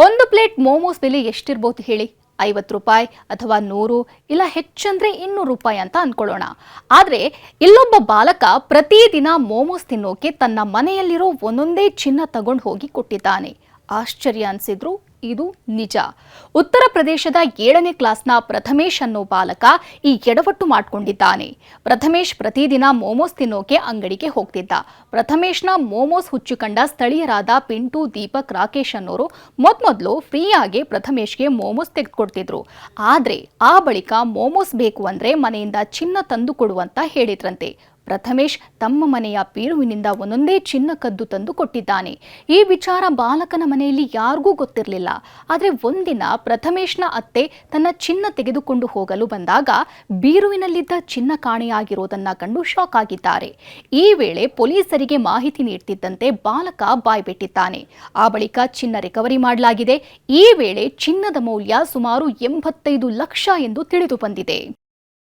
ಒಂದು ಪ್ಲೇಟ್ ಮೋಮೋಸ್ ಬೆಲೆ ಎಷ್ಟಿರಬಹುದು ಹೇಳಿ? 50 ರೂಪಾಯಿ ಅಥವಾ 100 ಇಲ್ಲ ಹೆಚ್ಚಂದ್ರೆ 200 ರೂಪಾಯಿ ಅಂತ ಅನ್ಕೊಳ್ಳೋಣ. ಆದ್ರೆ ಇಲ್ಲೊಬ್ಬ ಬಾಲಕ ಪ್ರತಿದಿನ ಮೋಮೋಸ್ ತಿನ್ನೋಕೆ ತನ್ನ ಮನೆಯಲ್ಲಿರೋ ಒಂದೊಂದೇ ಚಿನ್ನ ತಗೊಂಡು ಹೋಗಿ ಕೊಟ್ಟಿದ್ದಾನೆ. ಆಶ್ಚರ್ಯ ಅನ್ಸಿದ್ರು ಇದು ನಿಜ. ಉತ್ತರ ಪ್ರದೇಶದ 7ನೇ ಕ್ಲಾಸ್ನ ಪ್ರಥಮೇಶ್ ಅನ್ನೋ ಬಾಲಕ ಈ ಎಡವಟ್ಟು ಮಾಡಿಕೊಂಡಿದ್ದಾನೆ. ಪ್ರಥಮೇಶ್ ಪ್ರತಿದಿನ ಮೋಮೋಸ್ ತಿನ್ನೋಕೆ ಅಂಗಡಿಗೆ ಹೋಗ್ತಿದ್ದ. ಪ್ರಥಮೇಶ್ನ ಮೋಮೋಸ್ ಹುಚ್ಚು ಕಂಡ ಸ್ಥಳೀಯರಾದ ಪಿಂಟು, ದೀಪಕ್, ರಾಕೇಶ್ ಅನ್ನೋರು ಮೊದಲು ಫ್ರೀಯಾಗಿ ಪ್ರಥಮೇಶ್ಗೆ ಮೋಮೋಸ್ ತೆಗೆದುಕೊಡ್ತಿದ್ರು. ಆದ್ರೆ ಆ ಬಳಿಕ ಮೋಮೋಸ್ ಬೇಕು ಅಂದ್ರೆ ಮನೆಯಿಂದ ಚಿನ್ನ ತಂದು ಕೊಡುವಂತ ಹೇಳಿದ್ರಂತೆ. ಪ್ರಥಮೇಶ್ ತಮ್ಮ ಮನೆಯ ಬೀರುವಿನಿಂದ ಒಂದೊಂದೇ ಚಿನ್ನ ಕದ್ದು ತಂದು ಕೊಟ್ಟಿದ್ದಾನೆ. ಈ ವಿಚಾರ ಬಾಲಕನ ಮನೆಯಲ್ಲಿ ಯಾರಿಗೂ ಗೊತ್ತಿರಲಿಲ್ಲ. ಆದರೆ ಒಂದಿನ ಪ್ರಥಮೇಶ್ನ ಅತ್ತೆ ತನ್ನ ಚಿನ್ನ ತೆಗೆದುಕೊಂಡು ಹೋಗಲು ಬಂದಾಗ ಬೀರುವಿನಲ್ಲಿದ್ದ ಚಿನ್ನ ಕಾಣೆಯಾಗಿರೋದನ್ನ ಕಂಡು ಶಾಕ್ ಆಗಿದ್ದಾರೆ. ಈ ವೇಳೆ ಪೊಲೀಸರಿಗೆ ಮಾಹಿತಿ ನೀಡುತ್ತಿದ್ದಂತೆ ಬಾಲಕ ಬಾಯ್ಬಿಟ್ಟಿದ್ದಾನೆ. ಆ ಬಳಿಕ ಚಿನ್ನ ರಿಕವರಿ ಮಾಡಲಾಗಿದೆ. ಈ ವೇಳೆ ಚಿನ್ನದ ಮೌಲ್ಯ ಸುಮಾರು 85 ಲಕ್ಷ ಎಂದು ತಿಳಿದು ಬಂದಿದೆ.